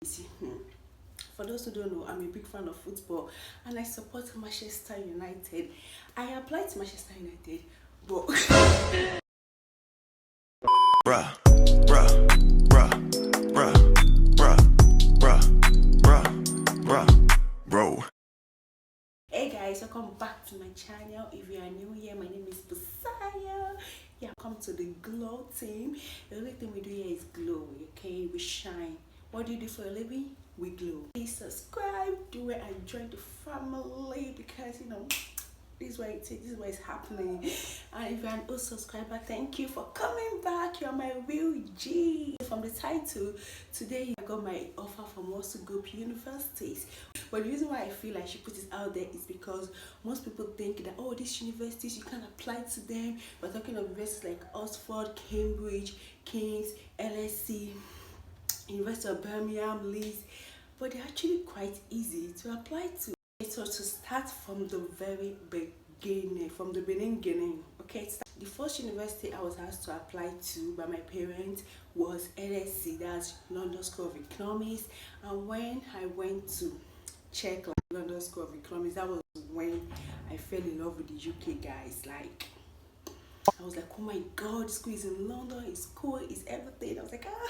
For those who don't know, I'm a big fan of football and I support Manchester United. I applied to Manchester United, but bruh, bruh, bruh, bruh, bruh, bruh, bruh, bruh, bro. hey guys, welcome back to my channel. If you are new here, my name is Busaya. Yeah, come to the glow team. The only thing we do here is glow, okay? We shine. What do you do for a living? We glow. Please subscribe, do it, and join the family because this is what it is, this is what is happening. And if you're an old subscriber, thank you for coming back. You're my real G. From the title, today I got my offer from Russel Group universities. But the reason why I feel I should put it out there is because most people think that, oh, these universities, you can't apply to them. We're talking of universities like Oxford, Cambridge, King's, LSE, University of Birmingham, Leeds, but they're actually quite easy to apply to. So to start from the very beginning, from the beginning, okay, the first university I was asked to apply to by my parents was LSE, that's London School of Economics. And when I went to check like London School of Economics, that was when I fell in love with the UK, guys. Like, I was like, oh my god, school is in London, it's cool, it's everything. I was like, ah.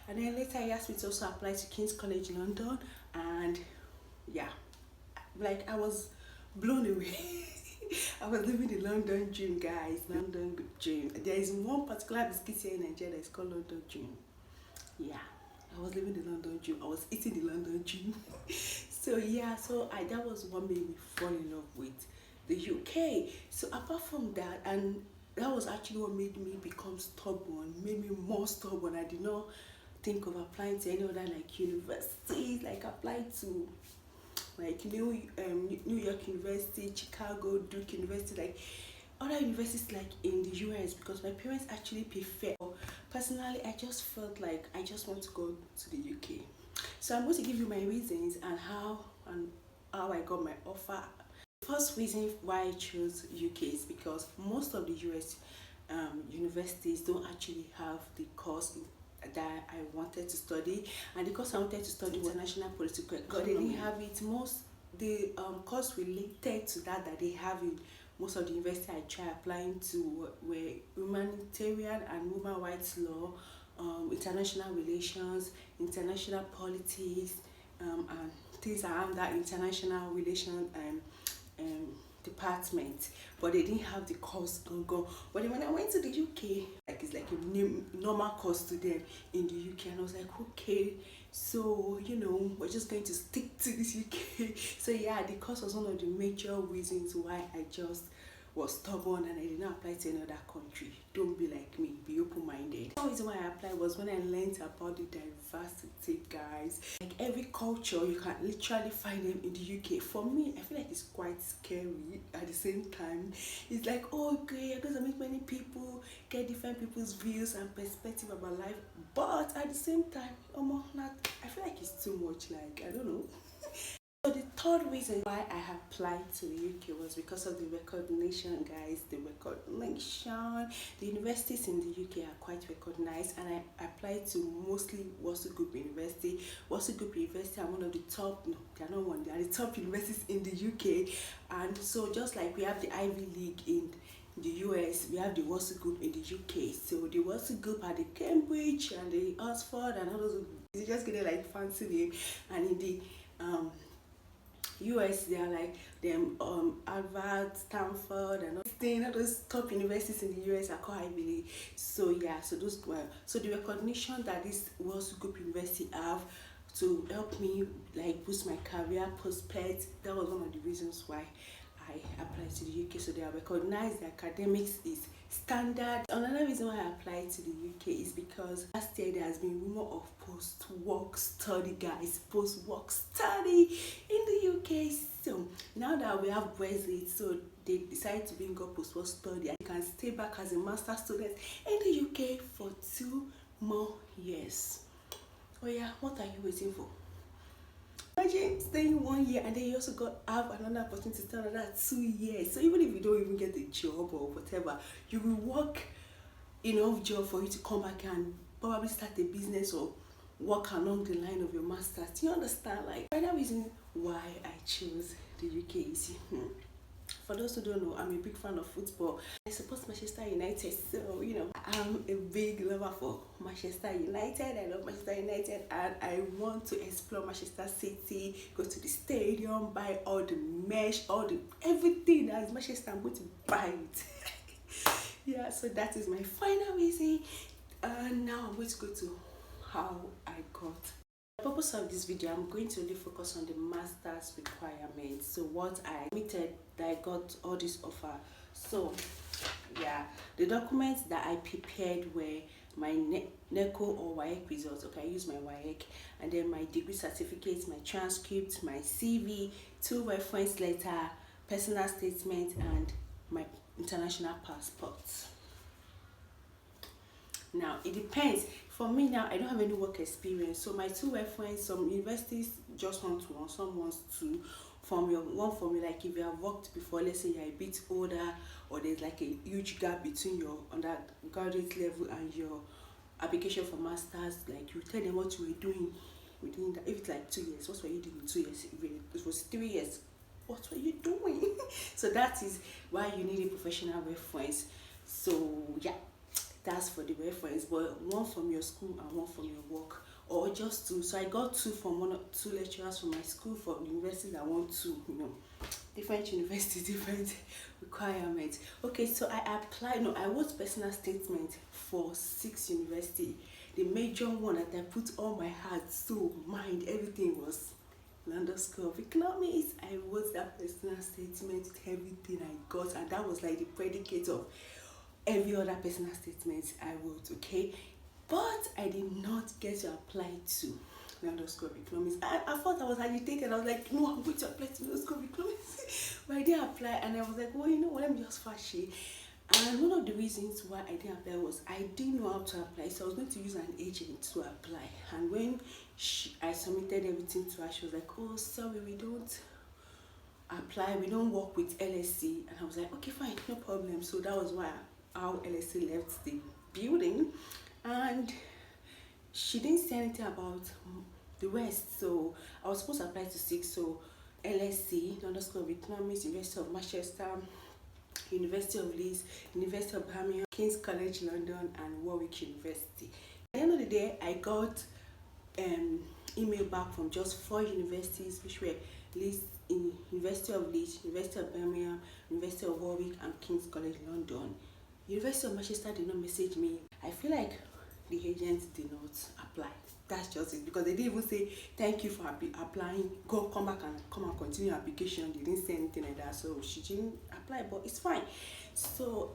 And then later he asked me to also apply to King's College London, and yeah, like I was blown away. I was living the London dream, guys. London dream. There is one particular biscuit here in Nigeria that's called London dream. Yeah, I was living the London dream. I was eating the London dream. So yeah, that was what made me fall in love with the UK. So apart from that, and that was actually what made me become stubborn, made me more stubborn. I did not think of applying to any other like universities, like applied to like New York University, Chicago, Duke University, like other universities like in the US, because my parents actually prefer. Personally, I just felt like I just want to go to the UK. So I'm going to give you my reasons and how I got my offer. First reason why I chose UK is because most of the US universities don't actually have the course that I wanted to study, and the course I wanted to study was international political economy. They didn't have it. The course related to that they have in most of the university I tried applying to were humanitarian and human rights law, international relations, international politics, and things around that international relation department, but they didn't have the course go. But then when I went to the UK, like it's like a normal course to them in the UK, and I was like, okay, so we're just going to stick to this UK. So yeah, the course was one of the major reasons why I just was stubborn and I did not apply to another country. Don't be like me, be open-minded. The reason why I applied was when I learned about the diversity, guys. Like every culture, you can literally find them in the UK. For me, I feel like it's quite scary at the same time. It's like, oh, okay, I'm going to meet many people, get different people's views and perspective about life. But at the same time, I feel like it's too much. Like, I don't know. So the third reason why I applied to the UK was because of the recognition, guys. The recognition. The universities in the UK are quite recognized, and I applied to mostly Russel Group University. Russel Group University are one of the top, no, they are not one, they are the top universities in the UK. And so just like we have the Ivy League in the US, we have the Russel Group in the UK. So the Russel Group are the Cambridge and the Oxford and all those, you just get it like fancy name. And in the US, they are like them Harvard, Stanford, and all those top universities in the US are called Ivy League. So yeah, so the recognition that this Russel Group University have to help me like boost my career prospects, that was one of the reasons why I applied to the UK. So they are recognized, the academics is standard. Another reason why I applied to the UK is because last year there has been rumor of post-work study, guys. Post-work study in the UK. So now that we have Brexit, so they decided to bring up post-work study, and you can stay back as a master's student in the UK for 2 more years. Oh yeah, what are you waiting for? Imagine staying 1 year and then you also have another opportunity to stay another 2 years. So even if you don't even get a job or whatever, you will work enough job for you to come back and probably start a business or walk along the line of your masters. Do you understand? Like, final reason why I chose the UK is for those who don't know, I'm a big fan of football. I support Manchester United, so I'm a big lover for Manchester United. I love Manchester United, and I want to explore Manchester City, go to the stadium, buy all the merch, everything that is Manchester. I'm going to buy it. Yeah, so that is my final reason. And now I'm going to go to how I got. The purpose of this video, I'm going to really focus on the master's requirements. So what I admitted that I got all this offer. So yeah, the documents that I prepared were my NECO or WAEC results. Okay, I use my WAEC, and then my degree certificates, my transcript, my CV, 2 reference letter, personal statement, and my international passport. Now it depends. For me now, I don't have any work experience, so my 2 reference, some universities just want 1, some wants 2. One for me, like if you have worked before, let's say you're a bit older, or there's like a huge gap between your undergraduate level and your application for masters, like you tell them what you were doing within that. If it's like 2 years, what were you doing in 2 years? If it was 3 years, what were you doing? So that is why you need a professional reference. So yeah, that's for the reference, but 1 from your school and 1 from your work, or just 2. So I got 2 from 2 lecturers from my school. For universities I want 2, different universities, different requirements. Okay, so I applied. No, I wrote personal statement for 6 universities. The major one that I put all my heart, soul, mind, everything was London School of Economics. I wrote that personal statement with everything I got, and that was like the predicate of every other personal statement I wrote. Okay, but I did not get to apply to London School of Economics. I thought I was agitated. I was like, no, I'm going to apply to London School of Economics. But I didn't apply, and I was like, well, let me just fashy. And one of the reasons why I didn't apply was I didn't know how to apply, so I was going to use an agent to apply. And when I submitted everything to her, she was like, oh, sorry, we don't apply, we don't work with LSC. And I was like, okay, fine, no problem. So that was why how LSC left the building, and she didn't say anything about the rest. So I was supposed to apply to 6. So LSC, London School of Economics, University of Manchester, University of Leeds, University of Birmingham, King's College London, and Warwick University. At the end of the day, I got email back from just 4 universities, which were in University of Leeds, University of Birmingham, University of Warwick, and King's College London. University of Manchester did not message me. I feel like the agent did not apply. That's just it, because they didn't even say thank you for applying, come back and continue your application. They didn't say anything like that, so she didn't apply, but it's fine. So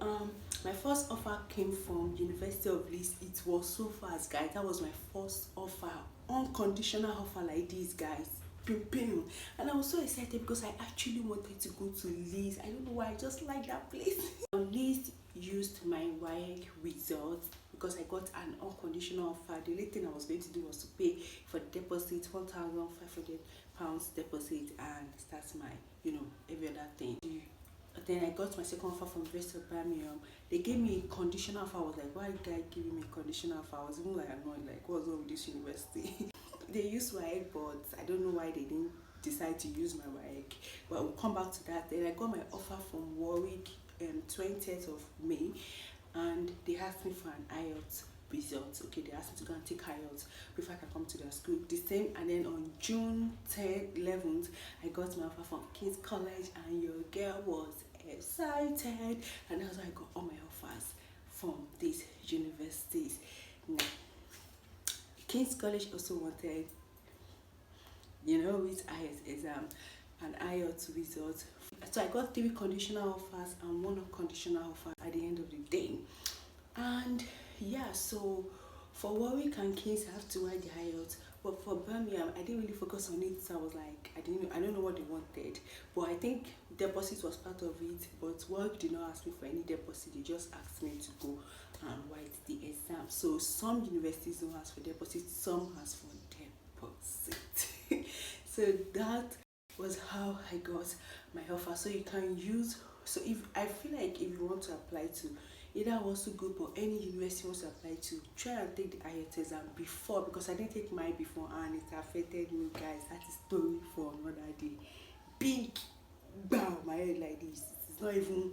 my first offer came from University of Leeds. It was so fast, guys. That was my first offer, unconditional offer like this, guys. And I was so excited because I actually wanted to go to Leeds. I don't know why, I just like that place. Leeds used my WAEC results because I got an unconditional offer. The only thing I was going to do was to pay for the deposit, £1,500 deposit, and that's my, every other thing. Then I got my second offer from University of Birmingham. They gave me a conditional offer. I was like, why did the guy giving me a conditional offer? I was even like annoyed, like, what's wrong with this university? They used WAEC, but I don't know why they didn't decide to use my WAEC. But we'll come back to that. Then I got my offer from Warwick 20th of May, and they asked me for an IELTS result. Okay, they asked me to go and take IELTS before I can come to their school. The same, and then on June 11th, I got my offer from King's College, and your girl was excited, and that's why I got all my offers from these universities. Now, King's College also wanted, with IELTS exam, an IELTS result. So I got 3 conditional offers and 1 unconditional offer at the end of the day. And yeah, so for Warwick and King's, I have to write the IELTS. But for Birmingham, I didn't really focus on it, so I was like, I don't know what they wanted. But I think deposit was part of it. But Warwick did not ask me for any deposit. They just asked me to go and write the exam. So some universities don't ask for deposit, some ask for deposit. So that was how I got my offer. So you can use, so if I feel like if you want to apply to either also group or any university wants to apply to, try and take the IELTS exam before, because I didn't take mine before and it affected me, guys. That is story for another day. Big bow my head like this. It's not even,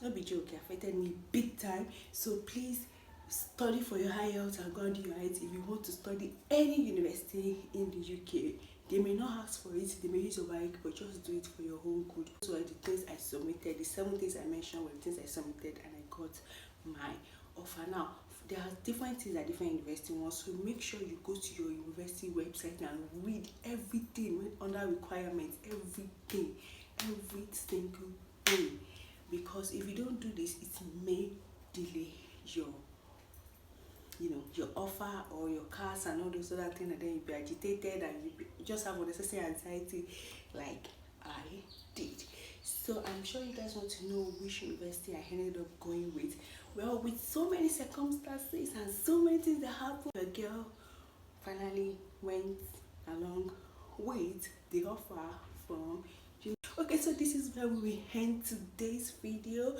not be joke, it affected me big time. So please study for your IELTS and go and do your IELTS if you want to study any university in the UK. They may not ask for it, they may use your bike, but just do it for your own good. So the things I submitted, the 7 things I mentioned were the things I submitted, and I got my offer. Now, there are different things at different university ones, so make sure you go to your university website and read everything under requirements, every single thing. Because if you don't do this, it may delay your your offer or your cars and all those other things, and then you'll be agitated and you just have unnecessary anxiety like I did. So I'm sure you guys want to know which university I ended up going with. Well, with so many circumstances and so many things that happened, the girl finally went along with the offer from. Okay, so this is where we will end today's video,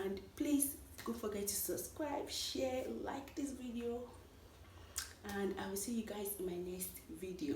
and please don't forget to subscribe, share, like this video, and I will see you guys in my next video.